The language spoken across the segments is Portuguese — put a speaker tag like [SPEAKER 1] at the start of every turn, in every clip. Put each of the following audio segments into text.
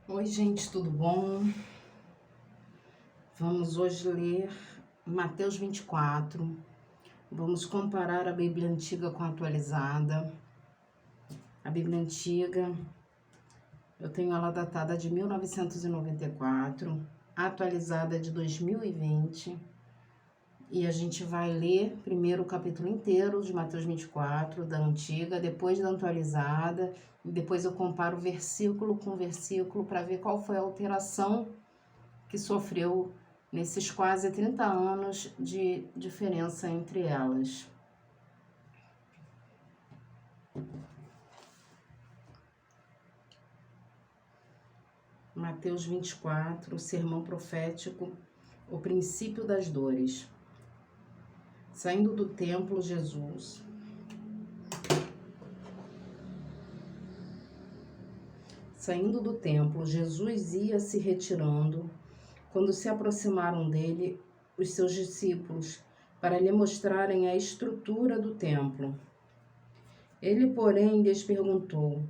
[SPEAKER 1] Oi, gente, tudo bom? Vamos hoje ler Mateus 24. Vamos comparar a Bíblia Antiga com a atualizada. A Bíblia Antiga, eu tenho ela datada de 1994, atualizada de 2020. E a gente vai ler primeiro o capítulo inteiro de Mateus 24, da Antiga, depois da atualizada, e depois eu comparo versículo com versículo para ver qual foi a alteração que sofreu nesses quase 30 anos de diferença entre elas. Mateus 24, o sermão profético, o princípio das dores. Saindo do templo, Jesus ia se retirando, quando se aproximaram dele os seus discípulos, para lhe mostrarem a estrutura do templo. Ele, porém, lhes perguntou: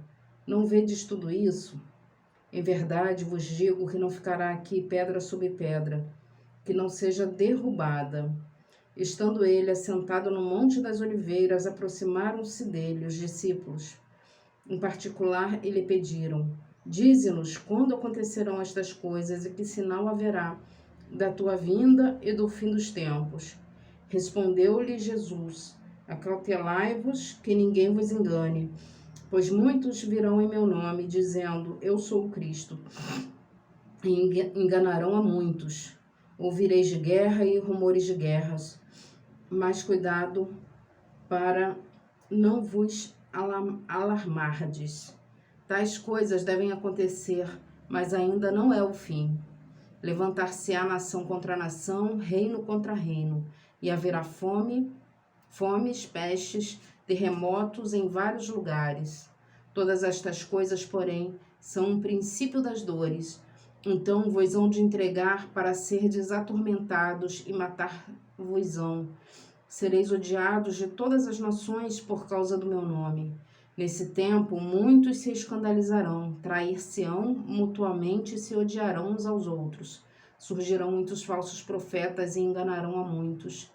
[SPEAKER 1] Não vedes tudo isso? Em verdade vos digo que não ficará aqui pedra sobre pedra, que não seja derrubada. Estando ele assentado no Monte das Oliveiras, aproximaram-se dele os discípulos. Em particular, lhe pediram: Dize-nos quando acontecerão estas coisas e que sinal haverá da tua vinda e do fim dos tempos. Respondeu-lhe Jesus: Acautelai-vos que ninguém vos engane, pois muitos virão em meu nome, dizendo: Eu sou o Cristo, e enganarão a muitos. Ouvireis de guerra e rumores de guerras, mas cuidado para não vos alarmardes. Tais coisas devem acontecer, mas ainda não é o fim. Levantar-se-á nação contra nação, reino contra reino, e haverá fomes, pestes, terremotos em vários lugares. Todas estas coisas, porém, são um princípio das dores. Então vos hão de entregar para serdes atormentados e matar-vos-ão. Sereis odiados de todas as nações por causa do meu nome. Nesse tempo, muitos se escandalizarão, trair-se-ão mutuamente e se odiarão uns aos outros. Surgirão muitos falsos profetas e enganarão a muitos.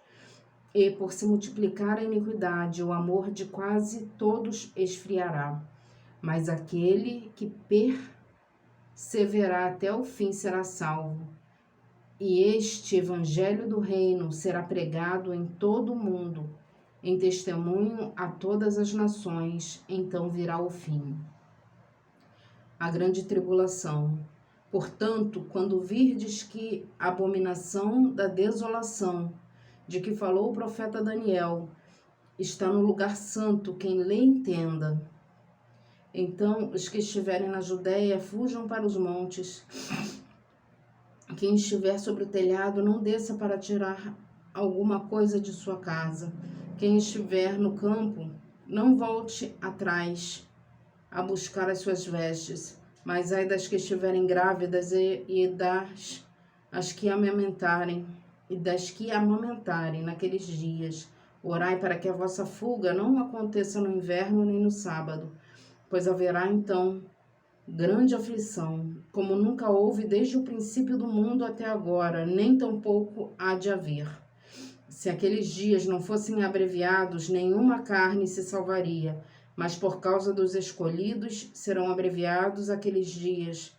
[SPEAKER 1] E, por se multiplicar a iniquidade, o amor de quase todos esfriará. Mas aquele que perseverar até o fim será salvo. E este evangelho do reino será pregado em todo o mundo, em testemunho a todas as nações, então virá o fim. A grande tribulação. Portanto, quando virdes que a abominação da desolação, de que falou o profeta Daniel, está no lugar santo, quem lê entenda. Então, os que estiverem na Judéia, fujam para os montes. Quem estiver sobre o telhado, não desça para tirar alguma coisa de sua casa. Quem estiver no campo, não volte atrás a buscar as suas vestes. Mas ai das que estiverem grávidas e das que amamentarem, naqueles dias. Orai para que a vossa fuga não aconteça no inverno nem no sábado, pois haverá então grande aflição, como nunca houve desde o princípio do mundo até agora, nem tampouco há de haver. Se aqueles dias não fossem abreviados, nenhuma carne se salvaria, mas por causa dos escolhidos serão abreviados aqueles dias.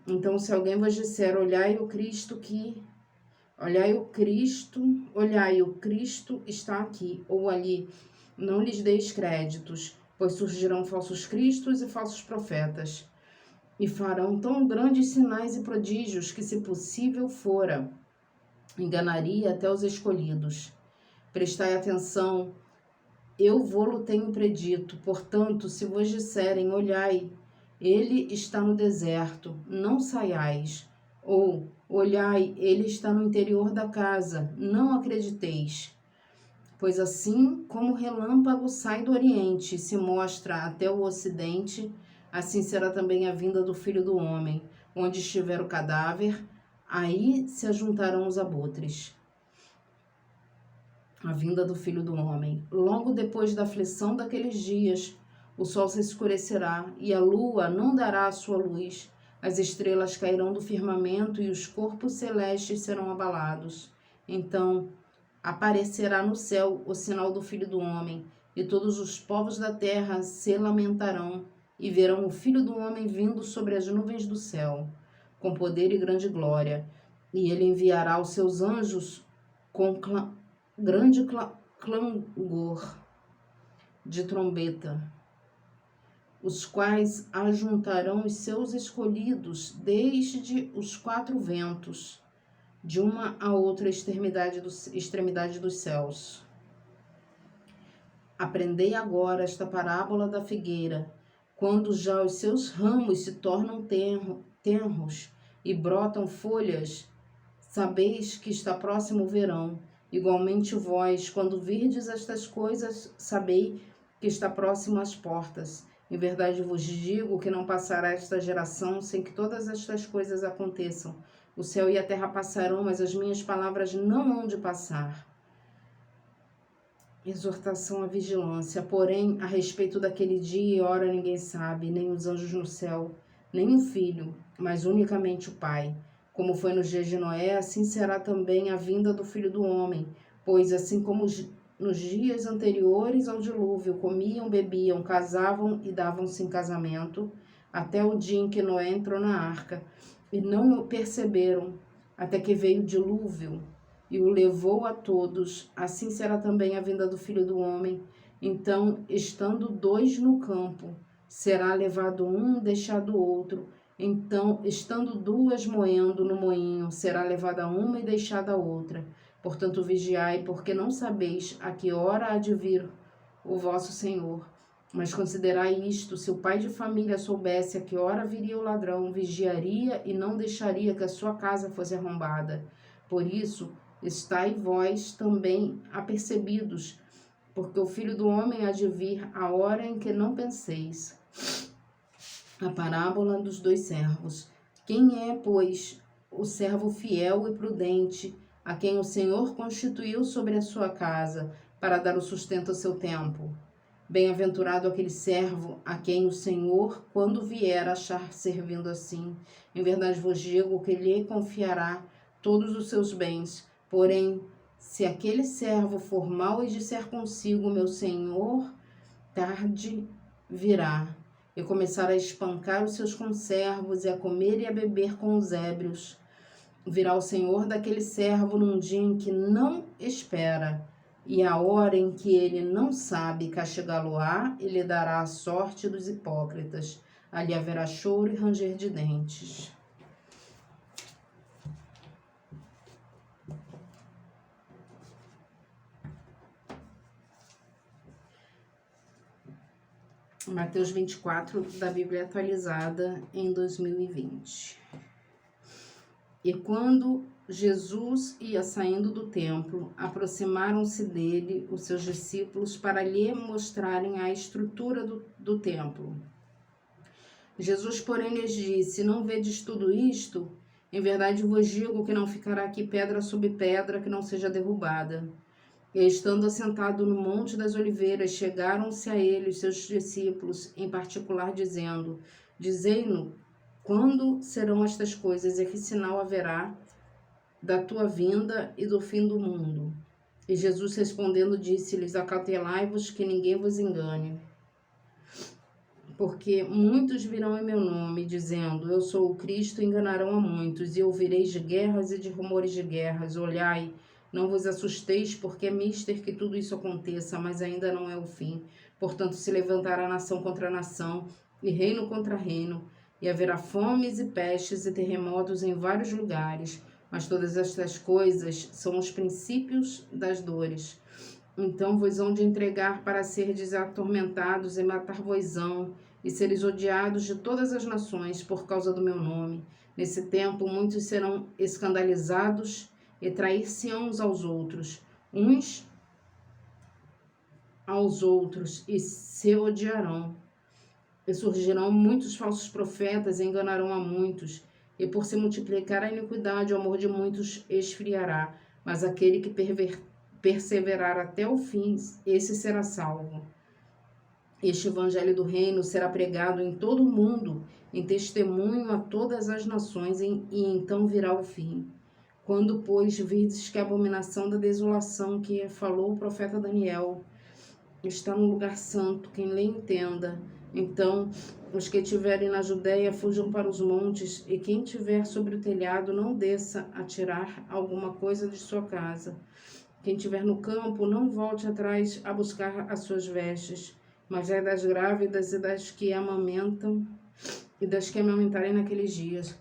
[SPEAKER 1] Então, se alguém vos disser, olhai o Cristo está aqui ou ali, não lhes deis créditos, pois surgirão falsos cristos e falsos profetas, e farão tão grandes sinais e prodígios que, se possível fora, enganaria até os escolhidos. Prestai atenção, eu vô-lo tenho predito. Portanto, se vos disserem, olhai, ele está no deserto, não saiais. Ou, olhai, ele está no interior da casa, não acrediteis. Pois assim como o relâmpago sai do oriente e se mostra até o ocidente, assim será também a vinda do Filho do Homem. Onde estiver o cadáver, aí se ajuntarão os abutres. A vinda do Filho do Homem. Logo depois da aflição daqueles dias, o sol se escurecerá e a lua não dará a sua luz, as estrelas cairão do firmamento e os corpos celestes serão abalados. Então aparecerá no céu o sinal do Filho do Homem, e todos os povos da terra se lamentarão e verão o Filho do Homem vindo sobre as nuvens do céu, com poder e grande glória. E ele enviará os seus anjos com grande clangor de trombeta, os quais ajuntarão os seus escolhidos desde os quatro ventos, de uma a outra extremidade dos céus. Aprendei agora esta parábola da figueira. Quando já os seus ramos se tornam tenros e brotam folhas, sabeis que está próximo o verão. Igualmente vós, quando virdes estas coisas, sabei que está próximo às portas. Em verdade vos digo que não passará esta geração sem que todas estas coisas aconteçam. O céu e a terra passarão, mas as minhas palavras não hão de passar. Exortação à vigilância. Porém, a respeito daquele dia e hora ninguém sabe, nem os anjos no céu, nem o Filho, mas unicamente o Pai. Como foi nos dias de Noé, assim será também a vinda do Filho do Homem. Pois assim como nos dias anteriores ao dilúvio, comiam, bebiam, casavam e davam-se em casamento, até o dia em que Noé entrou na arca, e não o perceberam, até que veio o dilúvio e o levou a todos. Assim será também a vinda do Filho do Homem. Então, estando dois no campo, será levado um, deixado outro. Então, estando duas moendo no moinho, será levada uma e deixada a outra. Portanto, vigiai, porque não sabeis a que hora há de vir o vosso Senhor. Mas considerai isto: se o pai de família soubesse a que hora viria o ladrão, vigiaria e não deixaria que a sua casa fosse arrombada. Por isso, estai vós também apercebidos, porque o Filho do Homem há de vir a hora em que não penseis. A parábola dos dois servos. Quem é, pois, o servo fiel e prudente, a quem o Senhor constituiu sobre a sua casa, para dar o sustento ao seu tempo? Bem-aventurado aquele servo a quem o Senhor, quando vier, achar servindo assim. Em verdade vos digo que lhe confiará todos os seus bens. Porém, se aquele servo for mau e disser consigo, meu Senhor, tarde virá, e começar a espancar os seus conservos e a comer e a beber com os ébrios, virá o Senhor daquele servo num dia em que não espera, e a hora em que ele não sabe, castigá-lo-á e lhe dará a sorte dos hipócritas. Ali haverá choro e ranger de dentes. Mateus 24, da Bíblia atualizada em 2020. E quando Jesus ia saindo do templo, aproximaram-se dele os seus discípulos para lhe mostrarem a estrutura do templo. Jesus, porém, lhes disse: não vedes tudo isto? Em verdade vos digo que não ficará aqui pedra sobre pedra que não seja derrubada. E estando assentado no Monte das Oliveiras, chegaram-se a ele os seus discípulos, em particular, dizendo: dizei-nos quando serão estas coisas e que sinal haverá da tua vinda e do fim do mundo. E Jesus respondendo disse-lhes: acautelai-vos que ninguém vos engane. Porque muitos virão em meu nome, dizendo: eu sou o Cristo, e enganarão a muitos, e ouvireis de guerras e de rumores de guerras. Olhai, não vos assusteis, porque é mister que tudo isso aconteça, mas ainda não é o fim. Portanto, se levantará nação contra nação, e reino contra reino, e haverá fomes e pestes e terremotos em vários lugares. Mas todas estas coisas são os princípios das dores. Então vos hão de entregar para serdes atormentados e matar-vos-ão, e seres odiados de todas as nações por causa do meu nome. Nesse tempo muitos serão escandalizados e trair-se-ão uns aos outros, e se odiarão. E surgirão muitos falsos profetas e enganarão a muitos. E por se multiplicar a iniquidade, o amor de muitos esfriará. Mas aquele que perseverar até o fim, esse será salvo. Este evangelho do reino será pregado em todo o mundo, em testemunho a todas as nações, e então virá o fim. Quando, pois, virdes que a abominação da desolação que falou o profeta Daniel está no lugar santo, quem lhe entenda. Então, os que estiverem na Judéia fujam para os montes, e quem estiver sobre o telhado não desça a tirar alguma coisa de sua casa. Quem estiver no campo não volte atrás a buscar as suas vestes, mas é das grávidas e das que amamentam e das que amamentarem naqueles dias.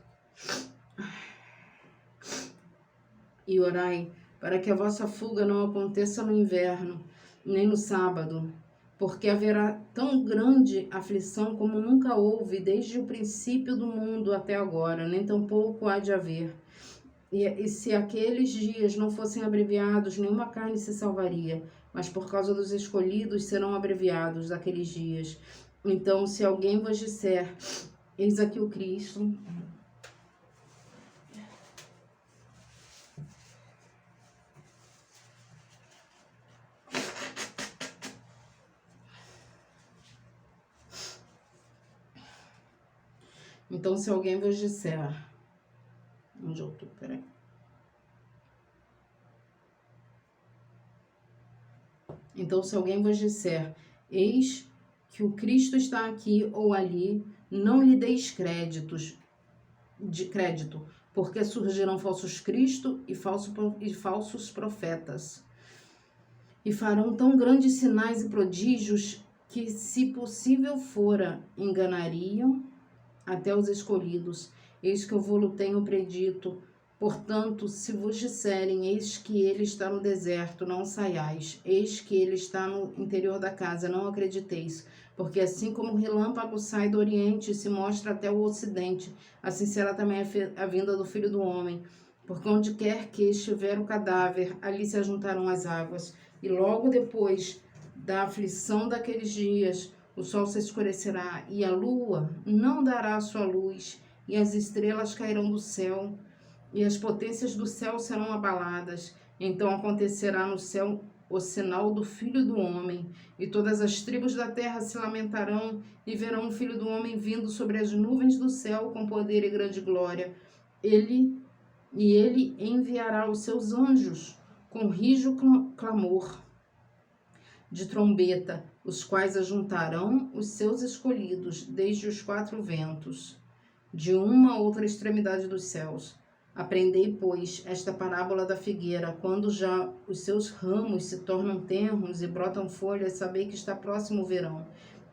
[SPEAKER 1] E orai para que a vossa fuga não aconteça no inverno, nem no sábado, porque haverá tão grande aflição como nunca houve desde o princípio do mundo até agora, nem tampouco há de haver. E se aqueles dias não fossem abreviados, nenhuma carne se salvaria, mas por causa dos escolhidos serão abreviados aqueles dias. Então, se alguém vos disser, eis aqui o Cristo, então se alguém vos disser, onde eu tô, peraí. Então, se alguém vos disser, eis que o Cristo está aqui ou ali, não lhe deis crédito, porque surgirão falsos Cristo e falsos profetas, e farão tão grandes sinais e prodígios que, se possível fora, enganariam até os escolhidos. Eis que eu vou-lo tenho predito. Portanto, se vos disserem, eis que ele está no deserto, não saiais. Eis que ele está no interior da casa, não acrediteis. Porque assim como o relâmpago sai do oriente e se mostra até o ocidente, assim será também a vinda do Filho do Homem. Porque onde quer que estiver o cadáver, ali se ajuntarão as águas. E logo depois da aflição daqueles dias, o sol se escurecerá, e a lua não dará a sua luz, e as estrelas cairão do céu, e as potências do céu serão abaladas. Então acontecerá no céu o sinal do Filho do Homem, e todas as tribos da terra se lamentarão, e verão o Filho do Homem vindo sobre as nuvens do céu com poder e grande glória. Ele enviará os seus anjos com rijo clamor de trombeta, os quais ajuntarão os seus escolhidos desde os quatro ventos, de uma a outra extremidade dos céus. Aprendei, pois, esta parábola da figueira: quando já os seus ramos se tornam tenros e brotam folhas, sabei que está próximo o verão.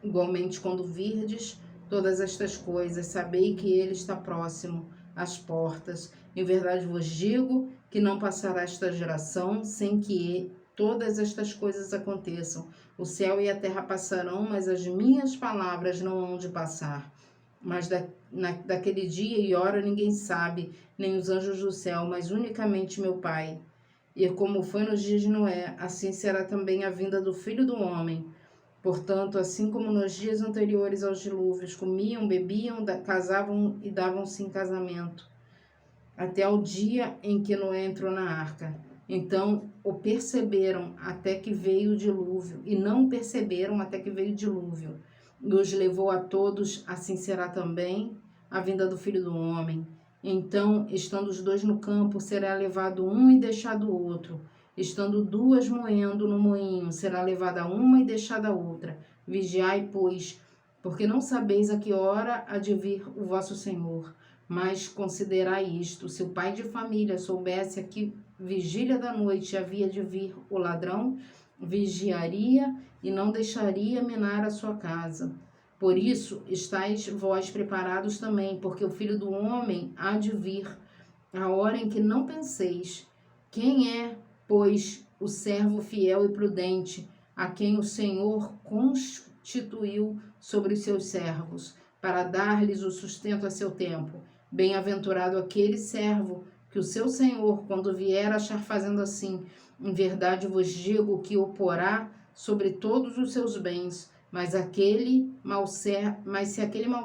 [SPEAKER 1] Igualmente, quando virdes todas estas coisas, sabei que ele está próximo às portas. Em verdade vos digo que não passará esta geração sem que todas estas coisas aconteçam. O céu e a terra passarão, mas as minhas palavras não hão de passar. Mas daquele dia e hora ninguém sabe, nem os anjos do céu, mas unicamente meu Pai. E como foi nos dias de Noé, assim será também a vinda do Filho do Homem. Portanto, assim como nos dias anteriores aos dilúvios, comiam, bebiam, casavam e davam-se em casamento, até o dia em que Noé entrou na arca. Então o perceberam até que veio o dilúvio, e não o perceberam até que veio o dilúvio, e os levou a todos. Assim será também a vinda do Filho do Homem. Então, estando os dois no campo, será levado um e deixado o outro. Estando duas moendo no moinho, será levada uma e deixada a outra. Vigiai, pois, porque não sabeis a que hora há de vir o vosso Senhor. Mas considerai isto: se o pai de família soubesse a que vigília da noite havia de vir o ladrão, vigiaria e não deixaria minar a sua casa. Por isso, estáis vós preparados também, porque o Filho do Homem há de vir a hora em que não penseis. Quem é, pois, o servo fiel e prudente, a quem o Senhor constituiu sobre os seus servos, para dar-lhes o sustento a seu tempo? Bem-aventurado aquele servo que o seu Senhor, quando vier, achar fazendo assim. Em verdade vos digo que o porá sobre todos os seus bens. Mas se aquele mau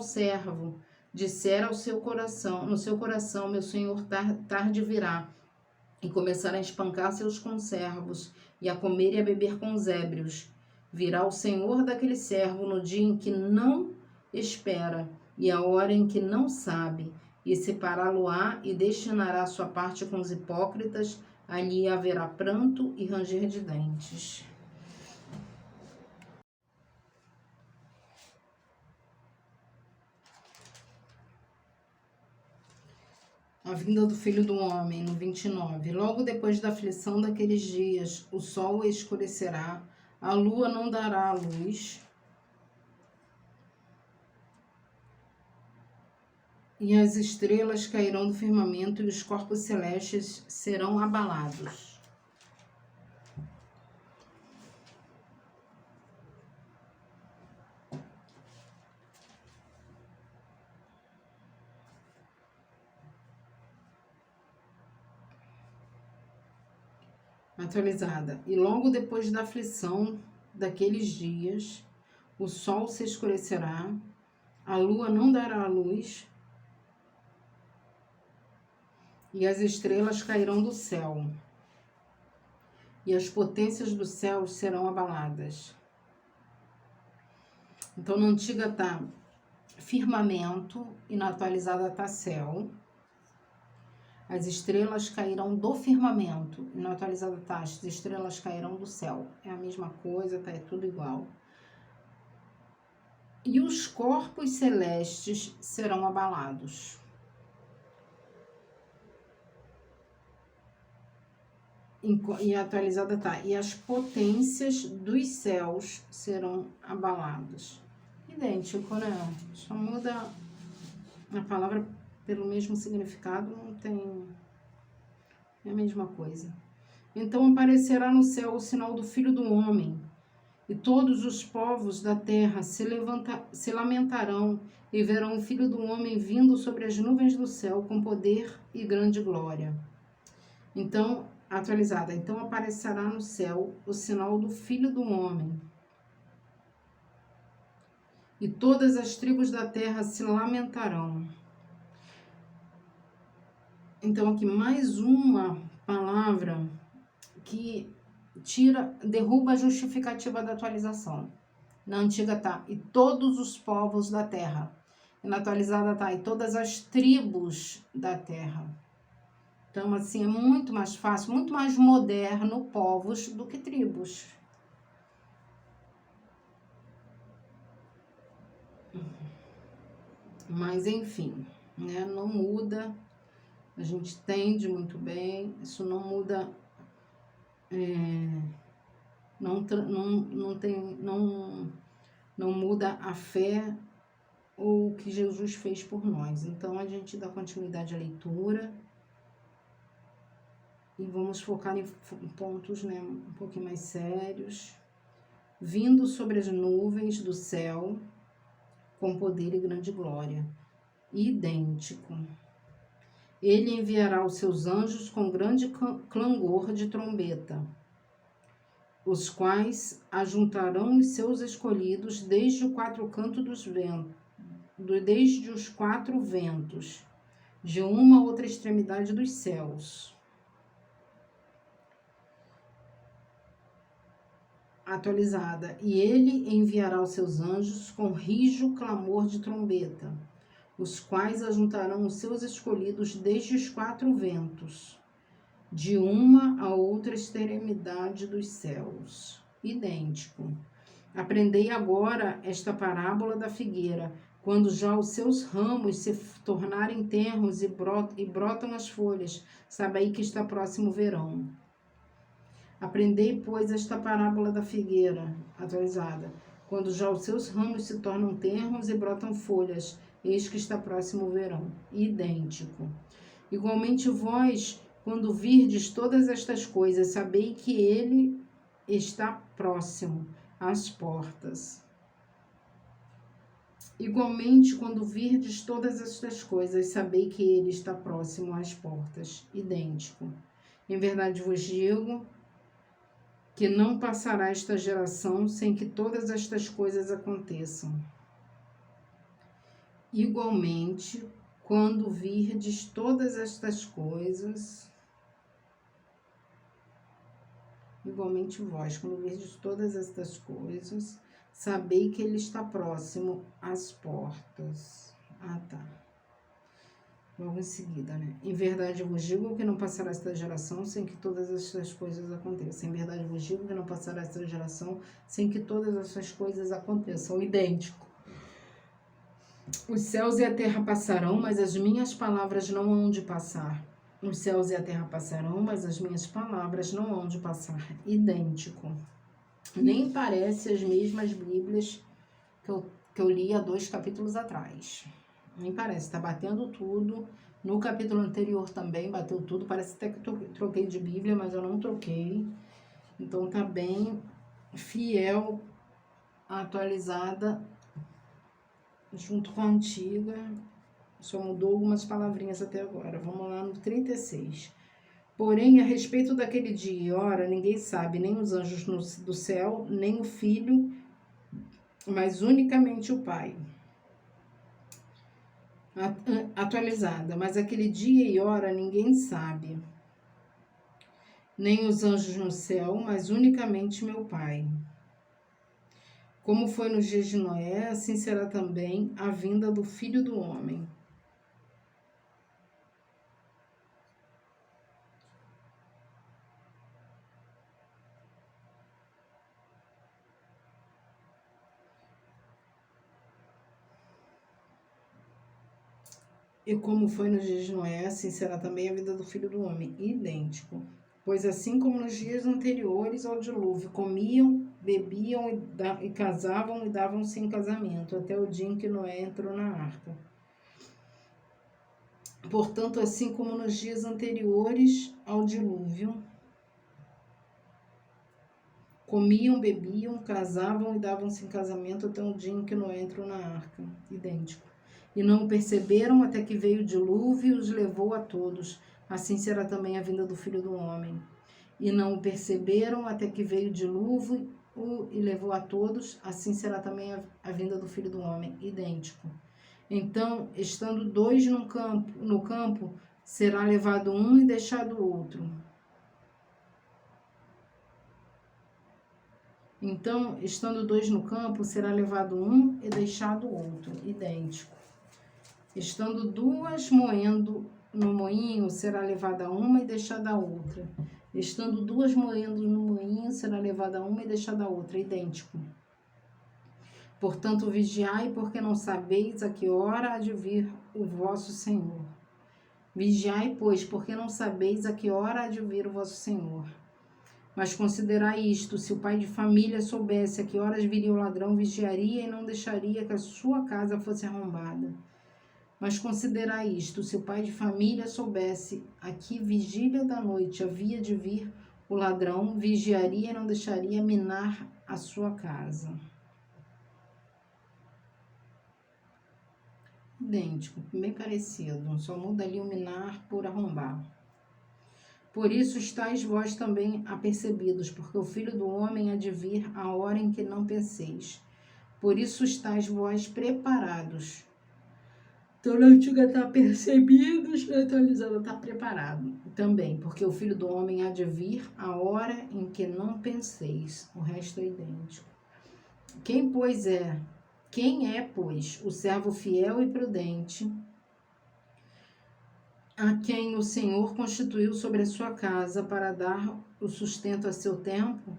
[SPEAKER 1] servo disser no seu coração, meu Senhor tarde virá, e começar a espancar seus conservos, e a comer e a beber com os ébrios, Virá o Senhor daquele servo no dia em que não espera e a hora em que não sabe, e separá-lo-á e destinará sua parte com os hipócritas. Ali haverá pranto e ranger de dentes. A vinda do Filho do Homem, no 29. Logo depois da aflição daqueles dias, o sol escurecerá, a lua não dará a luz, e as estrelas cairão do firmamento e os corpos celestes serão abalados. Atualizada. E logo depois da aflição daqueles dias, o sol se escurecerá, a lua não dará a luz, e as estrelas cairão do céu, e as potências do céu serão abaladas. Então, na antiga está firmamento e na atualizada está céu. As estrelas cairão do firmamento e na atualizada está as estrelas cairão do céu. É a mesma coisa, tá? É tudo igual. E os corpos celestes serão abalados. E atualizada tá, e as potências dos céus serão abaladas. Idêntico, né? Só muda a palavra pelo mesmo significado, não tem... É a mesma coisa. Então aparecerá no céu o sinal do Filho do Homem, e todos os povos da terra se lamentarão e verão o Filho do Homem vindo sobre as nuvens do céu com poder e grande glória. Então, atualizada, então aparecerá no céu o sinal do Filho do Homem, e todas as tribos da terra se lamentarão. Então, aqui mais uma palavra que derruba a justificativa da atualização. Na antiga tá, e todos os povos da terra. E na atualizada tá, e todas as tribos da terra. Então, assim, é muito mais fácil, muito mais moderno povos do que tribos. Mas, enfim, né, não muda. A gente entende muito bem, isso não muda, não muda a fé ou o que Jesus fez por nós. Então, a gente dá continuidade à leitura e vamos focar em pontos, né, um pouquinho mais sérios. Vindo sobre as nuvens do céu, com poder e grande glória. Idêntico. Ele enviará os seus anjos com grande clangor de trombeta, os quais ajuntarão os seus escolhidos desde o quatro cantos dos ventos, desde os quatro ventos, de uma a outra extremidade dos céus. Atualizada. E ele enviará os seus anjos com rijo clamor de trombeta, os quais ajuntarão os seus escolhidos desde os quatro ventos, de uma a outra extremidade dos céus. Idêntico. Aprendei agora esta parábola da figueira. Quando já os seus ramos se tornarem tenros e brotam as folhas, sabei que está próximo o verão. Aprendei, pois, esta parábola da figueira, atualizada. Quando já os seus ramos se tornam tenros e brotam folhas, eis que está próximo o verão. Idêntico. Igualmente vós, quando virdes todas estas coisas, sabei que ele está próximo às portas. Igualmente, quando virdes todas estas coisas, sabei que ele está próximo às portas. Idêntico. Em verdade vos digo que não passará esta geração sem que todas estas coisas aconteçam. Igualmente, quando virdes todas estas coisas, Igualmente vós, quando virdes todas estas coisas, sabei que ele está próximo às portas. Ah, tá. Logo em seguida, né? Em verdade vos digo que não passará esta geração sem que todas essas coisas aconteçam. Em verdade vos digo que não passará esta geração sem que todas essas coisas aconteçam. Idêntico. Os céus e a terra passarão, mas as minhas palavras não hão de passar. Os céus e a terra passarão, mas as minhas palavras não hão de passar. Idêntico. Nem parece as mesmas Bíblias que eu li há 2 capítulos atrás. Nem parece, tá batendo tudo. No capítulo anterior também bateu tudo. Parece até que eu troquei de Bíblia, mas eu não troquei. Então tá bem fiel, atualizada, junto com a antiga. Só mudou algumas palavrinhas até agora. Vamos lá no 36. Porém, a respeito daquele dia e hora, ninguém sabe, nem os anjos do céu, nem o Filho, mas unicamente o Pai. Atualizada, mas aquele dia e hora ninguém sabe, nem os anjos no céu, mas unicamente meu Pai. Como foi nos dias de Noé, assim será também a vinda do Filho do Homem. E como foi nos dias de Noé, assim será também a vida do Filho do Homem, idêntico. Pois assim como nos dias anteriores ao dilúvio, comiam, bebiam e casavam e davam-se em casamento, até o dia em que Noé entrou na arca. Portanto, assim como nos dias anteriores ao dilúvio, comiam, bebiam, casavam e davam-se em casamento até o dia em que Noé entrou na arca, idêntico. E não o perceberam até que veio o dilúvio e os levou a todos. Assim será também a vinda do Filho do Homem. E não o perceberam até que veio o dilúvio e levou a todos. Assim será também a vinda do Filho do Homem. Idêntico. Então, estando 2 no campo, será levado um e deixado o outro. Então, estando 2 no campo, será levado um e deixado o outro. Idêntico. Estando 2 moendo no moinho, será levada uma e deixada a outra. Estando 2 moendo no moinho, será levada uma e deixada a outra. Idêntico. Portanto, vigiai, porque não sabeis a que hora há de vir o vosso Senhor. Vigiai, pois, porque não sabeis a que hora há de vir o vosso Senhor. Mas considerai isto: se o pai de família soubesse a que horas viria o ladrão, vigiaria e não deixaria que a sua casa fosse arrombada. Mas considerai isto: se o pai de família soubesse a que vigília da noite havia de vir o ladrão, vigiaria e não deixaria minar a sua casa. Idêntico, bem parecido, só muda ali o minar por arrombar. Por isso estáis vós também apercebidos, porque o Filho do Homem há de vir a hora em que não penseis. Por isso estáis vós preparados. Então na antiga está percebidos, na atualizada está preparado também, porque o Filho do Homem há de vir a hora em que não penseis. O resto é idêntico. Quem é, pois, o servo fiel e prudente, a quem o Senhor constituiu sobre a sua casa para dar o sustento a seu tempo?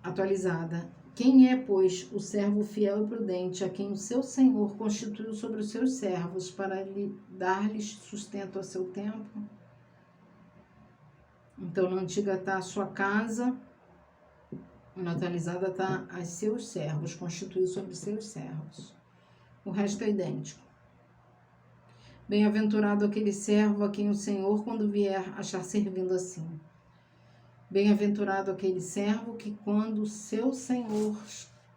[SPEAKER 1] Atualizada. Quem é, pois, o servo fiel e prudente, a quem o seu Senhor constituiu sobre os seus servos para dar-lhes sustento a seu tempo? Então, na antiga está a sua casa, na atualizada está os seus servos, constituiu sobre os seus servos. O resto é idêntico. Bem-aventurado aquele servo a quem o Senhor, quando vier, achar servindo assim. Bem-aventurado aquele servo que quando seu Senhor,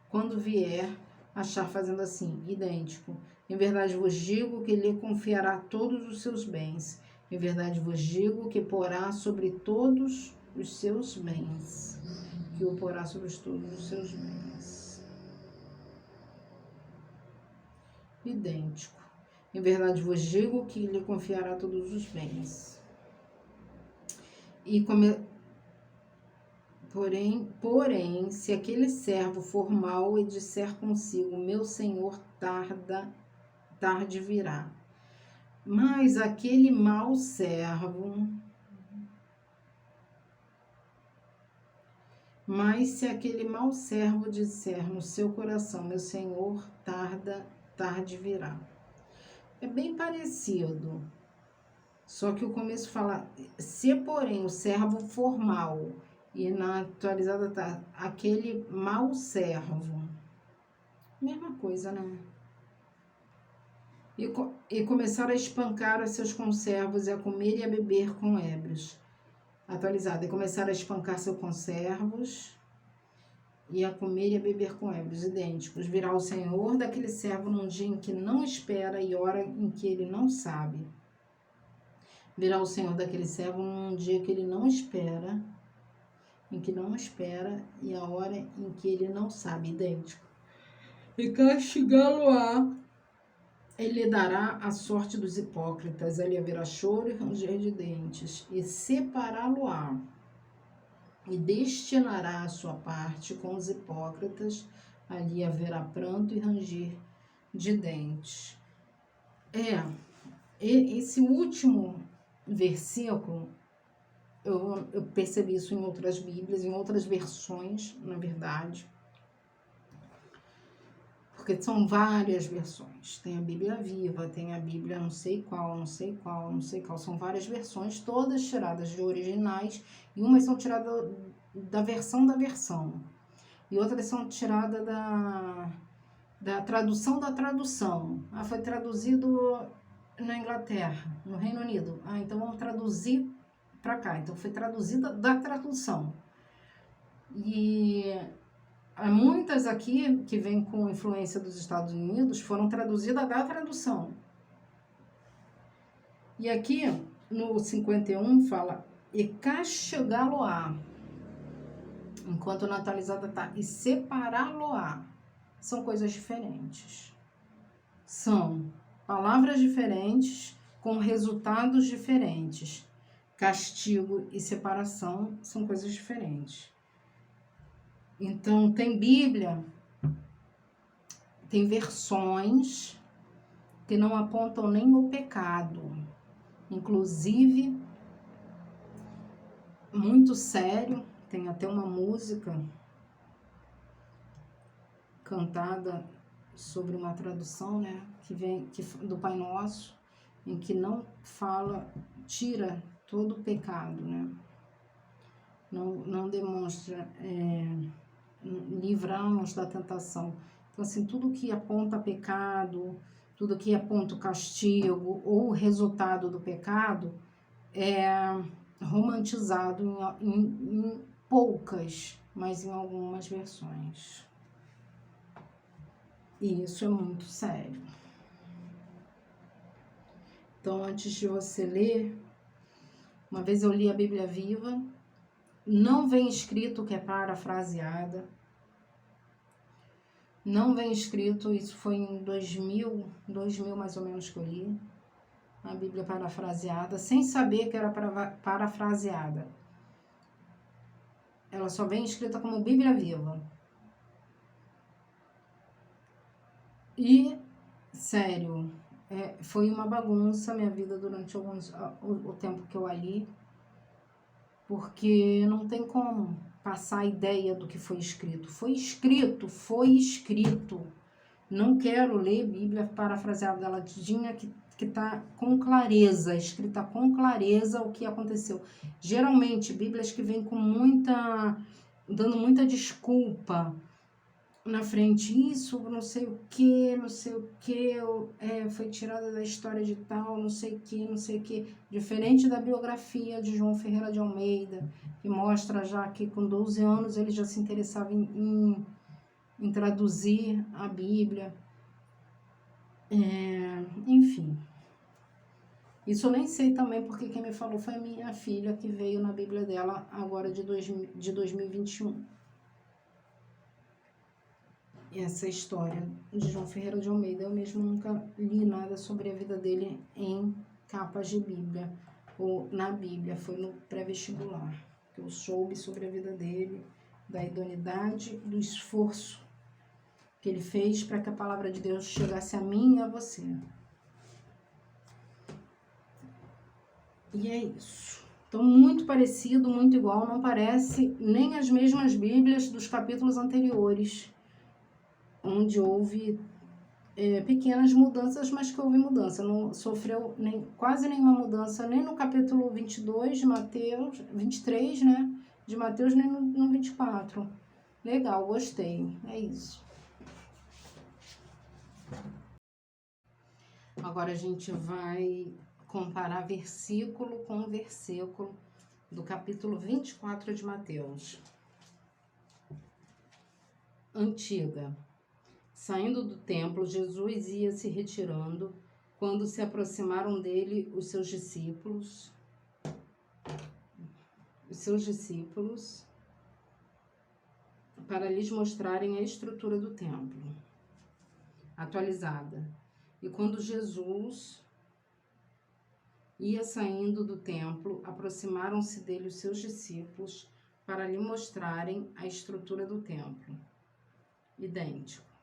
[SPEAKER 1] quando vier, achar fazendo assim, idêntico. Em verdade vos digo que lhe confiará todos os seus bens. Em verdade vos digo que porá sobre todos os seus bens. Que o porá sobre todos os seus bens. Idêntico. Em verdade vos digo que lhe confiará todos os bens. Porém, se aquele servo for mau e disser consigo, meu senhor tarde virá. Mas aquele mau servo, mas se aquele mau servo disser no seu coração, meu senhor tarde virá. É bem parecido. Só que o começo fala, se porém o servo for mau, e na atualizada tá, aquele mau servo. Mesma coisa, né? E começaram a espancar os seus conservos e a comer e a beber com ébrios. Atualizada, e começaram a espancar seus conservos e a comer e a beber com ébrios, idênticos. Virá o Senhor daquele servo num dia em que não espera e hora em que ele não sabe. Virá o Senhor daquele servo num dia que ele não espera, e a hora em que ele não sabe, idêntico. E castigá-lo-á. Ele dará a sorte dos hipócritas, ali haverá choro e ranger de dentes, e separá-lo-á, e destinará a sua parte com os hipócritas, ali haverá pranto e ranger de dentes. Esse último versículo, eu percebi isso em outras Bíblias, em outras versões, na verdade, porque são várias versões. Tem a Bíblia Viva, tem a Bíblia não sei qual, são várias versões, todas tiradas de originais, e umas são tiradas da versão, e outras são tiradas da tradução da tradução. Foi traduzido na Inglaterra, no Reino Unido. Então vamos traduzir para cá. Então foi traduzida da tradução. E muitas aqui, que vêm com influência dos Estados Unidos, foram traduzidas da tradução. E aqui, no 51, fala, e castigá-lo-á, enquanto na atualizada está, e separá-lo-á. São coisas diferentes. São palavras diferentes, com resultados diferentes. Castigo e separação são coisas diferentes. Então, tem Bíblia, tem versões que não apontam nem o pecado. Inclusive, muito sério, tem até uma música cantada sobre uma tradução, né, do Pai Nosso, em que não fala, tira todo o pecado, né, não demonstra, livramos da tentação. Então, assim, tudo que aponta pecado, tudo que aponta o castigo ou o resultado do pecado é romantizado em poucas, mas em algumas versões. E isso é muito sério. Então, antes de você ler, uma vez eu li a Bíblia Viva, não vem escrito que é parafraseada, não vem escrito, isso foi em 2000 mais ou menos que eu li, a Bíblia parafraseada, sem saber que era parafraseada. Ela só vem escrita como Bíblia Viva. E, sério, foi uma bagunça a minha vida durante o tempo que eu a li, porque não tem como passar a ideia do que foi escrito. Foi escrito. Não quero ler Bíblia parafraseada dela que está com clareza, escrita com clareza o que aconteceu. Geralmente, Bíblias que vêm com dando muita desculpa na frente, isso, não sei o que, foi tirada da história de tal, não sei o que, diferente da biografia de João Ferreira de Almeida, que mostra já que com 12 anos ele já se interessava em traduzir a Bíblia, enfim. Isso eu nem sei também, porque quem me falou foi a minha filha, que veio na Bíblia dela agora de 2021. Essa história de João Ferreira de Almeida, eu mesmo nunca li nada sobre a vida dele em capas de Bíblia, ou na Bíblia, foi no pré-vestibular. que eu soube sobre a vida dele, da idoneidade, do esforço que ele fez para que a palavra de Deus chegasse a mim e a você. E é isso. Então, muito parecido, muito igual, não parece nem as mesmas Bíblias dos capítulos anteriores, onde houve pequenas mudanças, mas que houve mudança. Não sofreu quase nenhuma mudança, nem no capítulo 22 de Mateus, 23, né? De Mateus, nem no 24. Legal, gostei. É isso. Agora a gente vai comparar versículo com versículo do capítulo 24 de Mateus. Antiga. Saindo do templo, Jesus ia se retirando, quando se aproximaram dele os seus discípulos, para lhes mostrarem a estrutura do templo, atualizada. E quando Jesus ia saindo do templo, aproximaram-se dele os seus discípulos para lhe mostrarem a estrutura do templo, idêntico.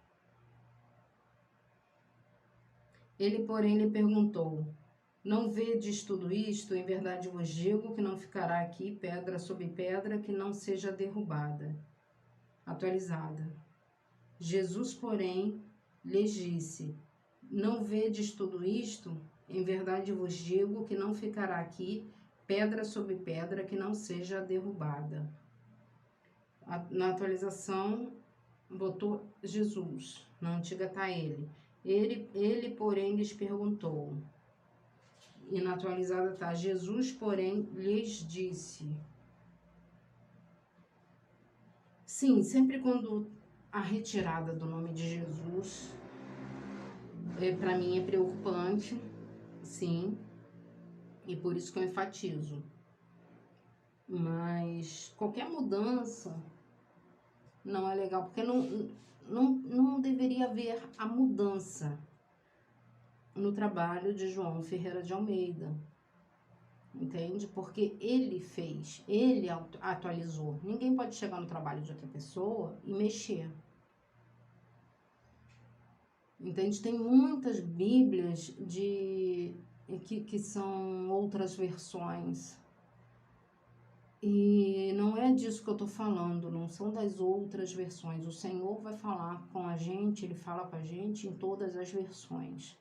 [SPEAKER 1] Ele, porém, lhe perguntou: não vedes tudo isto? Em verdade vos digo que não ficará aqui pedra sobre pedra que não seja derrubada. Atualizada. Jesus, porém, lhes disse: não vedes tudo isto? Em verdade vos digo que não ficará aqui pedra sobre pedra que não seja derrubada. Na atualização, botou Jesus. Na antiga está ele. Ele, porém, lhes perguntou. E na atualizada está: Jesus, porém, lhes disse. Sim, sempre quando a retirada do nome de Jesus, para mim é preocupante, sim, e por isso que eu enfatizo. Mas qualquer mudança não é legal, porque não deveria haver a mudança no trabalho de João Ferreira de Almeida, entende? Porque ele fez, ele atualizou. Ninguém pode chegar no trabalho de outra pessoa e mexer. Entende? Tem muitas Bíblias que são outras versões. E não é disso que eu estou falando, não são das outras versões. O Senhor vai falar com a gente, Ele fala com a gente em todas as versões.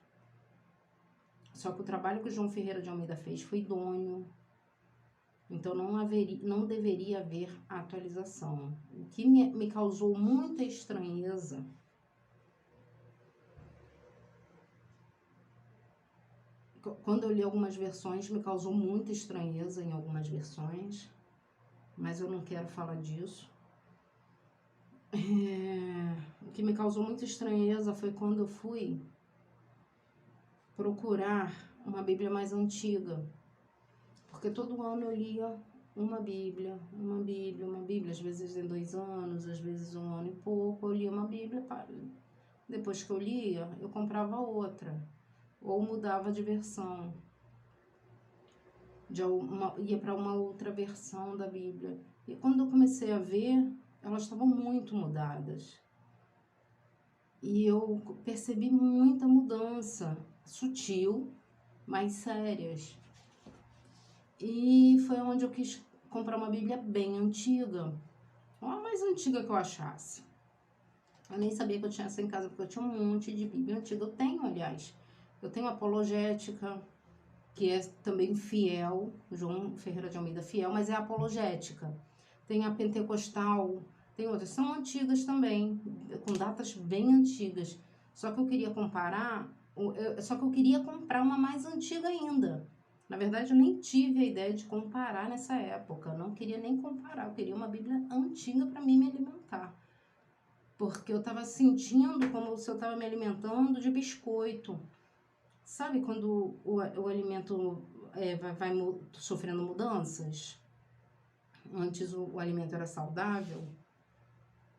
[SPEAKER 1] Só que o trabalho que o João Ferreira de Almeida fez foi idôneo. Então não deveria haver atualização. O que me causou muita estranheza quando eu li algumas versões, me causou muita estranheza em algumas versões, mas eu não quero falar disso. O que me causou muita estranheza foi quando eu fui procurar uma Bíblia mais antiga, porque todo ano eu lia uma Bíblia, às vezes em 2 anos, às vezes 1 ano e pouco, eu lia uma Bíblia, depois que eu lia, eu comprava outra, ou mudava de versão, ia para uma outra versão da Bíblia. E quando eu comecei a ver, elas estavam muito mudadas. E eu percebi muita mudança, sutil, mas sérias. E foi onde eu quis comprar uma Bíblia bem antiga, a mais antiga que eu achasse. Eu nem sabia que eu tinha essa em casa, porque eu tinha um monte de Bíblia antiga. Eu tenho, aliás. Eu tenho a apologética, que é também fiel, João Ferreira de Almeida fiel, mas é apologética. Tem a pentecostal, tem outras, são antigas também, com datas bem antigas. Só que eu queria comprar uma mais antiga ainda. Na verdade, eu nem tive a ideia de comparar nessa época, não queria nem comparar, eu queria uma Bíblia antiga para mim me alimentar. Porque eu estava sentindo como se eu estava me alimentando de biscoito. Sabe quando o alimento vai sofrendo mudanças? Antes o alimento era saudável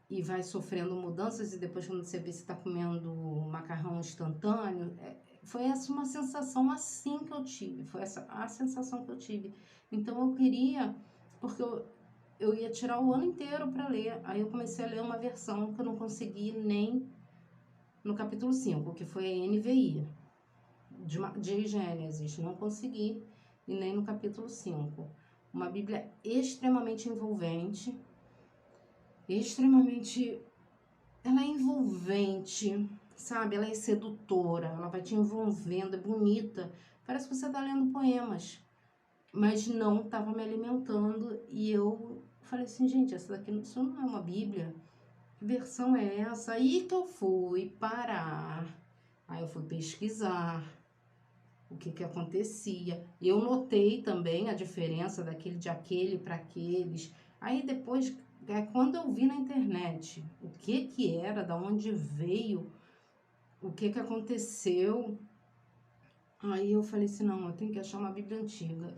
[SPEAKER 1] e vai sofrendo mudanças, e depois quando você vê se está comendo macarrão instantâneo, foi essa uma sensação assim que eu tive, foi essa a sensação que eu tive. Então eu queria, porque eu ia tirar o ano inteiro para ler. Aí eu comecei a ler uma versão que eu não consegui nem no capítulo 5, que foi a NVI, de Gênesis. Não consegui, e nem no capítulo 5. Uma Bíblia extremamente envolvente, extremamente... Ela é envolvente, sabe? Ela é sedutora, ela vai te envolvendo, é bonita. Parece que você está lendo poemas. Mas não estava me alimentando, e eu falei assim, gente, essa daqui isso não é uma Bíblia. Que versão é essa? Aí que eu fui parar. Aí eu fui pesquisar o que acontecia. Eu notei também a diferença daquele de aquele para aqueles. Aí depois, quando eu vi na internet o que era, da onde veio, o que aconteceu, aí eu falei assim, não, eu tenho que achar uma Bíblia antiga.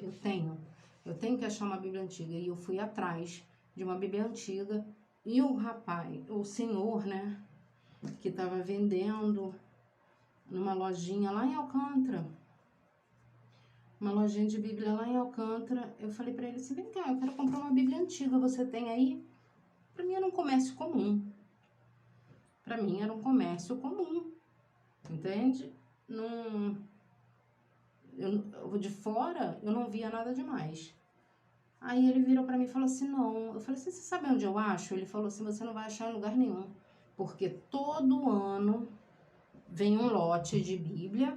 [SPEAKER 1] Eu tenho que achar uma Bíblia antiga. E eu fui atrás de uma Bíblia antiga, e o rapaz, o senhor, né, que estava vendendo numa lojinha lá em Alcântara, uma lojinha de Bíblia lá em Alcântara, eu falei pra ele assim, vem cá, eu quero comprar uma Bíblia antiga, você tem aí? Pra mim era um comércio comum. Pra mim era um comércio comum, entende? Não, de fora eu não via nada demais. Aí ele virou pra mim e falou assim, não. Eu falei assim, você sabe onde eu acho? Ele falou assim, você não vai achar em lugar nenhum. Porque todo ano vem um lote de Bíblia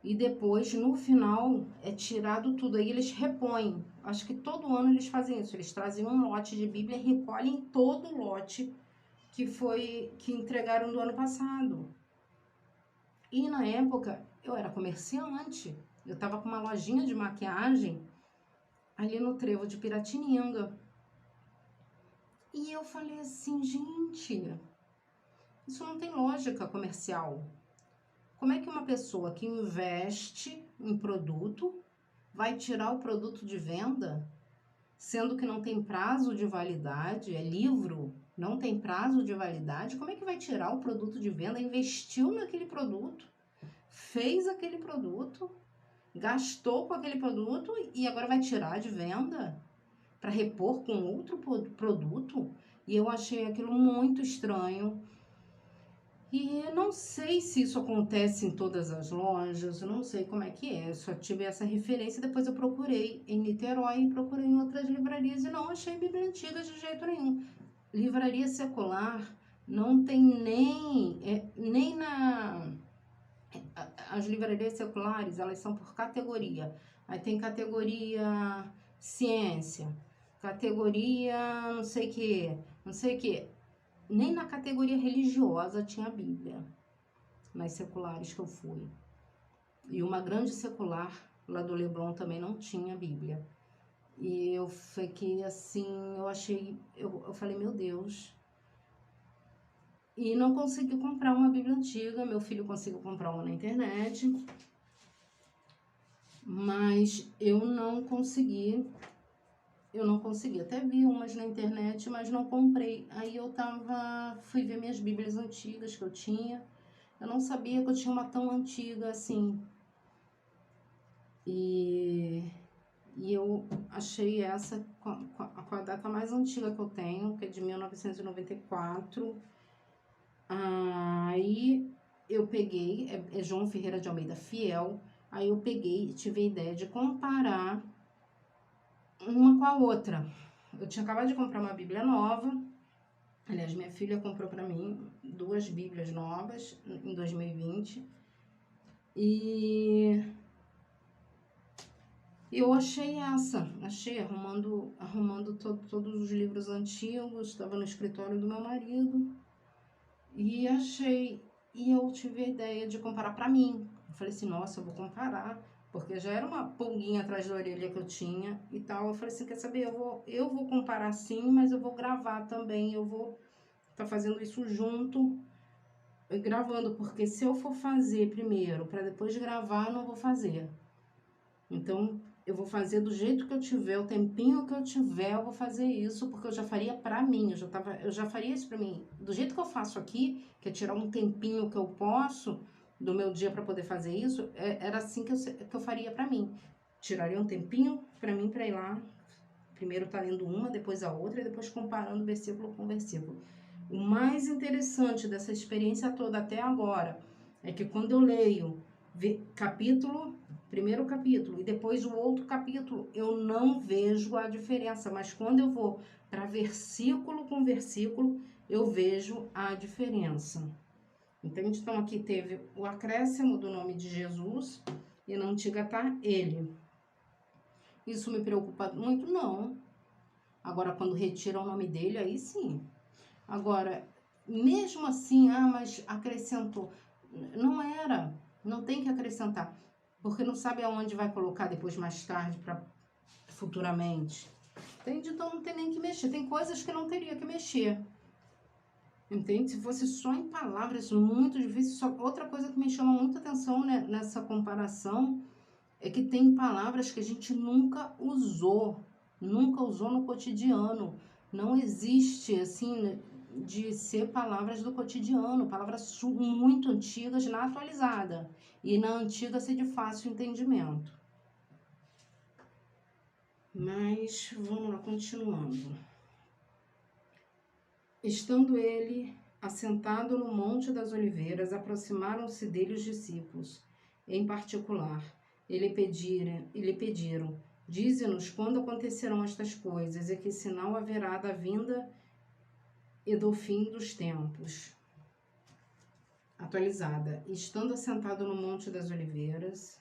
[SPEAKER 1] e depois, no final, é tirado tudo. Aí eles repõem. Acho que todo ano eles fazem isso. Eles trazem um lote de Bíblia e recolhem todo o lote que entregaram do ano passado. E na época, eu era comerciante. Eu estava com uma lojinha de maquiagem ali no Trevo de Piratininga. E eu falei assim, gente, isso não tem lógica comercial. Como é que uma pessoa que investe em produto vai tirar o produto de venda, sendo que não tem prazo de validade, é livro, não tem prazo de validade? Como é que vai tirar o produto de venda? Investiu naquele produto, fez aquele produto, gastou com aquele produto e agora vai tirar de venda para repor com outro produto? E eu achei aquilo muito estranho. E não sei se isso acontece em todas as lojas, eu não sei como é que é. Eu só tive essa referência, depois eu procurei em Niterói, procurei em outras livrarias e não achei Bíblia antiga de jeito nenhum. Livraria secular não tem nem na... As livrarias seculares, elas são por categoria. Aí tem categoria ciência, categoria não sei o que. Nem na categoria religiosa tinha Bíblia, nas seculares que eu fui. E uma grande secular, lá do Leblon, também não tinha Bíblia. E eu fiquei assim, eu falei, meu Deus. E não consegui comprar uma Bíblia antiga, meu filho conseguiu comprar uma na internet, mas eu não consegui, até vi umas na internet, mas não comprei. Aí fui ver minhas Bíblias antigas que eu tinha. Eu não sabia que eu tinha uma tão antiga assim. E eu achei essa com a data mais antiga que eu tenho, que é de 1994. Aí eu peguei, é João Ferreira de Almeida Fiel. Aí eu peguei e tive a ideia de comparar uma com a outra. Eu tinha acabado de comprar uma Bíblia nova. Aliás, minha filha comprou para mim 2 Bíblias novas em 2020. E eu achei arrumando todos os livros antigos, estava no escritório do meu marido, e eu tive a ideia de comparar para mim. Eu falei assim, nossa, eu vou comparar, porque já era uma pulguinha atrás da orelha que eu tinha e tal. Eu falei assim, quer saber, eu vou comparar sim, mas eu vou gravar também, eu vou estar fazendo isso junto, gravando, porque se eu for fazer primeiro para depois gravar, eu não vou fazer. Então, eu vou fazer do jeito que eu tiver, o tempinho que eu tiver, eu vou fazer isso, porque eu já faria pra mim, eu já faria isso pra mim. Do jeito que eu faço aqui, que é tirar um tempinho que eu posso do meu dia pra poder fazer isso, era assim que eu faria pra mim. Tiraria um tempinho pra mim pra ir lá primeiro está lendo uma, depois a outra, e depois comparando versículo com versículo. O mais interessante dessa experiência toda até agora é que quando eu leio primeiro capítulo e depois o outro capítulo, eu não vejo a diferença, mas quando eu vou para versículo com versículo, eu vejo a diferença. Entende? Então aqui teve o acréscimo do nome de Jesus e na antiga tá ele. Isso me preocupa muito? Não. Agora, quando retira o nome dele, aí sim. Agora, mesmo assim, mas acrescentou. Não era. Não tem que acrescentar. Porque não sabe aonde vai colocar depois, mais tarde, para futuramente. Entende? Então não tem nem que mexer. Tem coisas que não teria que mexer. Entende? Se fosse só em palavras, muito difícil. Outra coisa que me chama muita atenção, né, nessa comparação é que tem palavras que a gente nunca usou no cotidiano. Não existe, assim, de ser palavras do cotidiano, palavras muito antigas na atualizada. E na antiga ser de fácil entendimento. Mas, vamos lá, continuando. Estando ele assentado no Monte das Oliveiras, aproximaram-se dele os discípulos. Em particular, lhe pediram, dize-nos quando acontecerão estas coisas e que sinal haverá da vinda e do fim dos tempos. Atualizada. Estando assentado no Monte das Oliveiras,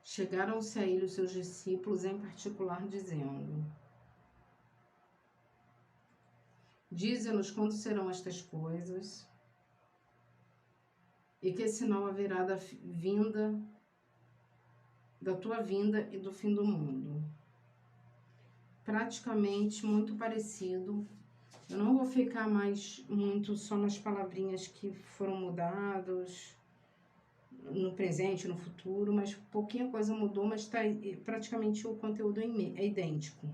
[SPEAKER 1] chegaram-se a ele os seus discípulos, em particular, dizendo: dize-nos quando serão estas coisas e que sinal haverá da tua vinda e do fim do mundo. Praticamente muito parecido. Eu não vou ficar mais muito só nas palavrinhas que foram mudadas no presente, no futuro, mas pouquinha coisa mudou, mas praticamente o conteúdo é idêntico.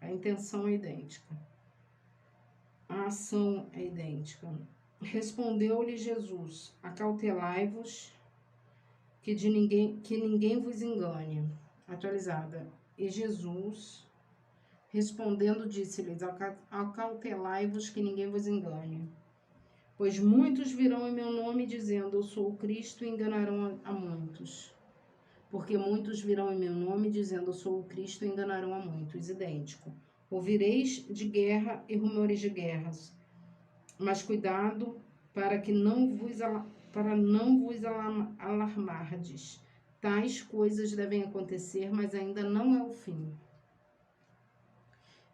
[SPEAKER 1] A intenção é idêntica. A ação é idêntica. Respondeu-lhe Jesus: acautelai-vos que ninguém vos engane. Atualizada. E Jesus, respondendo, disse-lhes: acautelai-vos que ninguém vos engane. Pois muitos virão em meu nome dizendo: eu sou o Cristo, e enganarão a muitos. Porque muitos virão em meu nome dizendo: eu sou o Cristo, e enganarão a muitos. Idêntico. Ouvireis de guerra e rumores de guerras. Mas cuidado para não vos alarmardes. Tais coisas devem acontecer, mas ainda não é o fim.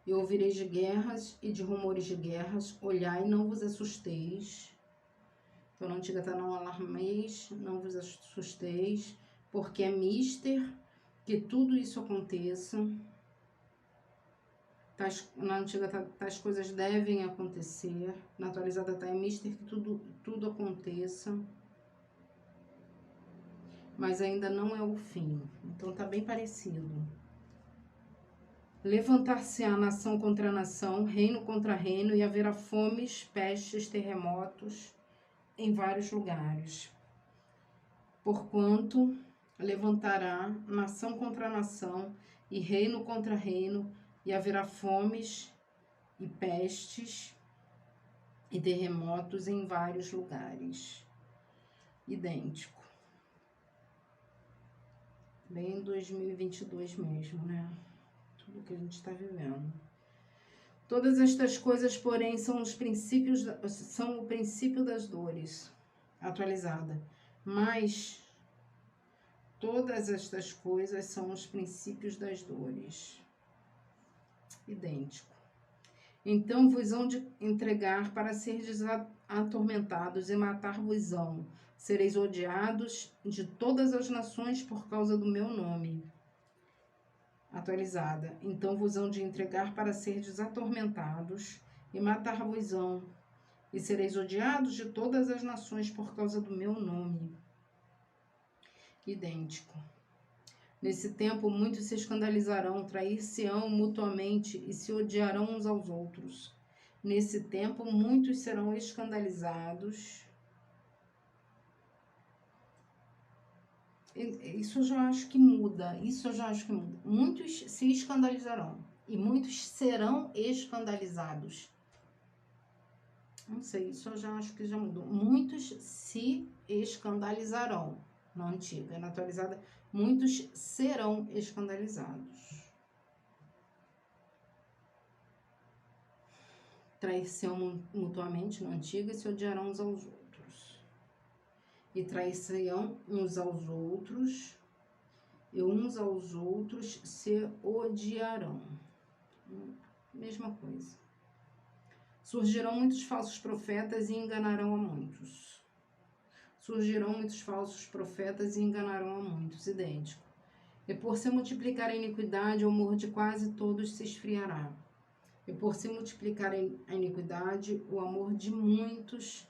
[SPEAKER 1] E ouvireis de guerras e de rumores de guerras. Olhai, não vos assusteis. Então, na antiga está: não alarmeis, não vos assusteis, porque é mister que tudo isso aconteça. Na antiga tais coisas devem acontecer. Na atualizada está: é mister que tudo aconteça, mas ainda não é o fim. Então tá bem parecido. Levantar-se-á nação contra nação, reino contra reino, e haverá fomes, pestes, terremotos em vários lugares. Porquanto levantará nação contra nação e reino contra reino, e haverá fomes e pestes e terremotos em vários lugares. Idêntico. Bem 2022 mesmo, né? Tudo que a gente está vivendo. Todas estas coisas, porém, são o princípio das dores. Atualizada. Mas todas estas coisas são os princípios das dores. Idêntico. Então vos hão de entregar para seres atormentados e matar-vos-ão. Sereis odiados de todas as nações por causa do meu nome. Atualizada. Então vos hão de entregar para seres atormentados e matar-vos-ão. E sereis odiados de todas as nações por causa do meu nome. Idêntico. Nesse tempo muitos se escandalizarão, trair-se-ão mutuamente e se odiarão uns aos outros. Nesse tempo muitos serão escandalizados, Isso eu já acho que muda. Isso eu já acho que muda. Muitos se escandalizarão e muitos serão escandalizados. Não sei, isso eu já acho que já mudou. Muitos se escandalizarão. Na antiga, na atualizada, muitos serão escandalizados. Trair-se mutuamente, na antiga, e se odiarão uns aos outros. E trair-se-ão uns aos outros, e uns aos outros se odiarão. Mesma coisa. Surgirão muitos falsos profetas e enganarão a muitos. Surgirão muitos falsos profetas e enganarão a muitos. Idêntico. E por se multiplicar a iniquidade, o amor de quase todos se esfriará. E por se multiplicar a iniquidade, o amor de muitos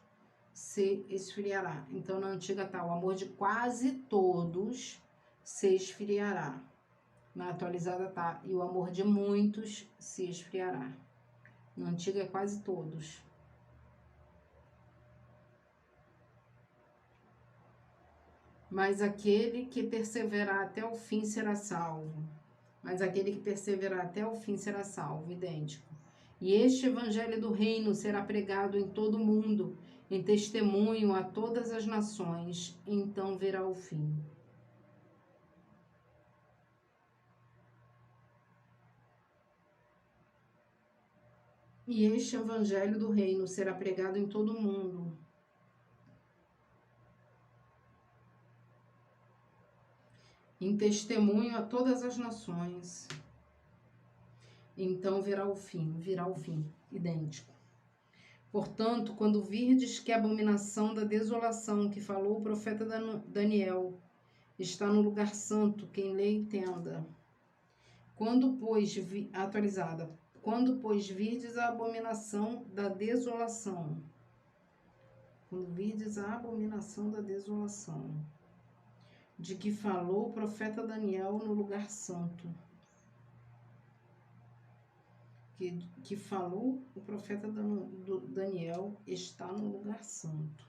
[SPEAKER 1] se esfriará. Então, na antiga tá, o amor de quase todos se esfriará. Na atualizada tá, e o amor de muitos se esfriará. Na antiga é quase todos. Mas aquele que perseverar até o fim será salvo. Mas aquele que perseverar até o fim será salvo. Idêntico. E este evangelho do reino será pregado em todo o mundo, em testemunho a todas as nações, então virá o fim. E este evangelho do reino será pregado em todo o mundo, em testemunho a todas as nações. Então virá o fim, idêntico. Portanto, quando virdes que a abominação da desolação que falou o profeta Daniel está no lugar santo, quem lê entenda. Quando, pois, virdes a abominação da desolação, quando virdes a abominação da desolação, de que falou o profeta Daniel no lugar santo, que falou o profeta Daniel está no lugar santo.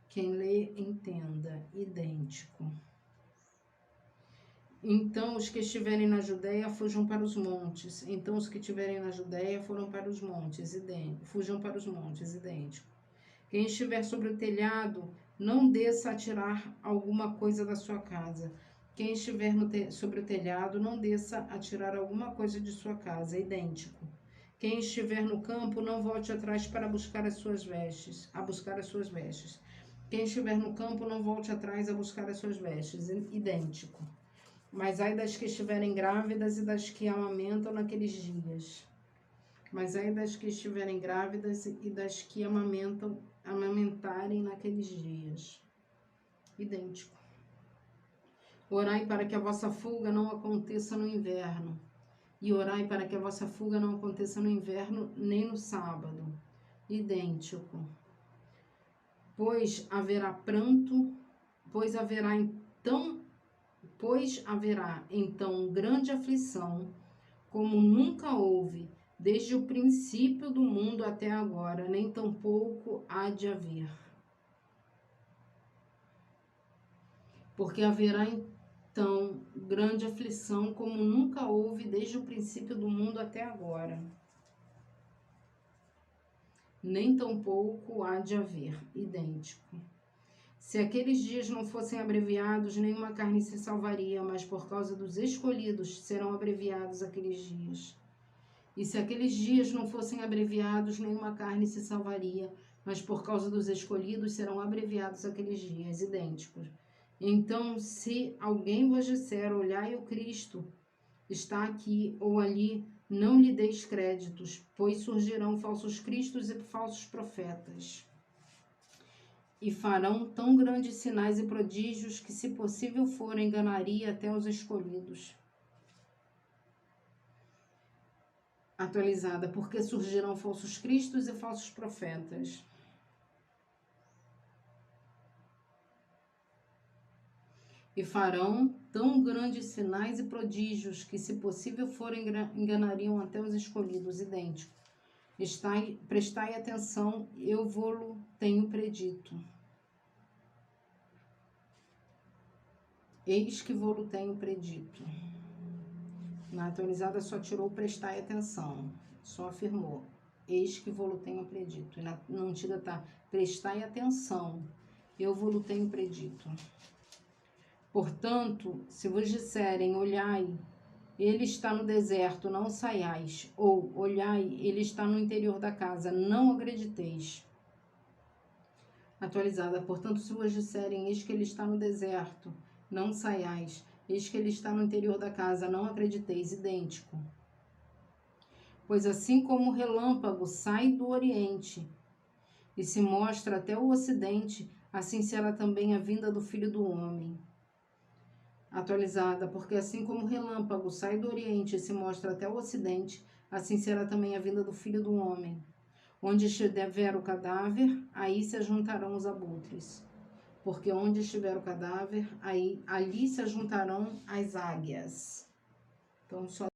[SPEAKER 1] Quem lê, entenda, idêntico. Então os que estiverem na Judéia fujam para os montes. Então os que estiverem na Judéia foram para os montes, fujam para os montes, idêntico. Quem estiver sobre o telhado, não desça a tirar alguma coisa da sua casa. Quem estiver sobre o telhado, não desça a tirar alguma coisa de sua casa, idêntico. Quem estiver no campo, não volte atrás para buscar as suas vestes, Quem estiver no campo, não volte atrás a buscar as suas vestes, idêntico. Mas ai das que estiverem grávidas e das que amamentam naqueles dias. Mas ai das que estiverem grávidas e das que amamentarem naqueles dias. Idêntico. Orai para que a vossa fuga não aconteça no inverno. E orai para que a vossa fuga não aconteça no inverno nem no sábado. Idêntico. Pois haverá pranto, pois haverá então grande aflição, como nunca houve, desde o princípio do mundo até agora, nem tampouco há de haver. Porque haverá então grande aflição, como nunca houve, desde o princípio do mundo até agora. Nem tampouco há de haver. Idêntico. Se aqueles dias não fossem abreviados, nenhuma carne se salvaria, mas por causa dos escolhidos serão abreviados aqueles dias. E se aqueles dias não fossem abreviados, nenhuma carne se salvaria, mas por causa dos escolhidos serão abreviados aqueles dias, idênticos. Então, se alguém vos disser, olhai o Cristo, está aqui ou ali, não lhe deis créditos, pois surgirão falsos cristos e falsos profetas. E farão tão grandes sinais e prodígios que, se possível for, enganaria até os escolhidos. Atualizada, porque surgirão falsos cristos e falsos profetas. E farão tão grandes sinais e prodígios que, se possível for, enganariam até os escolhidos. Idêntico. Prestai atenção, eu vou-lo tenho predito. Eis que vou-lo tenho predito. Na atualizada só tirou prestai atenção, só afirmou. Eis que vou-lo tenho predito. E na antiga tá prestai atenção, eu vou-lo tenho predito. Portanto, se vos disserem, olhai, ele está no deserto, não saiais. Ou, olhai, ele está no interior da casa, não acrediteis. Atualizada, portanto, se vos disserem, eis que ele está no deserto, não saiais. Eis que ele está no interior da casa, não acrediteis. Idêntico. Pois assim como o relâmpago sai do oriente e se mostra até o ocidente, assim será também a vinda do Filho do Homem. Atualizada, porque assim como o relâmpago sai do oriente e se mostra até o ocidente, assim será também a vinda do Filho do Homem. Onde estiver o cadáver, aí se ajuntarão os abutres. Porque onde estiver o cadáver, ali se ajuntarão as águias. Então, só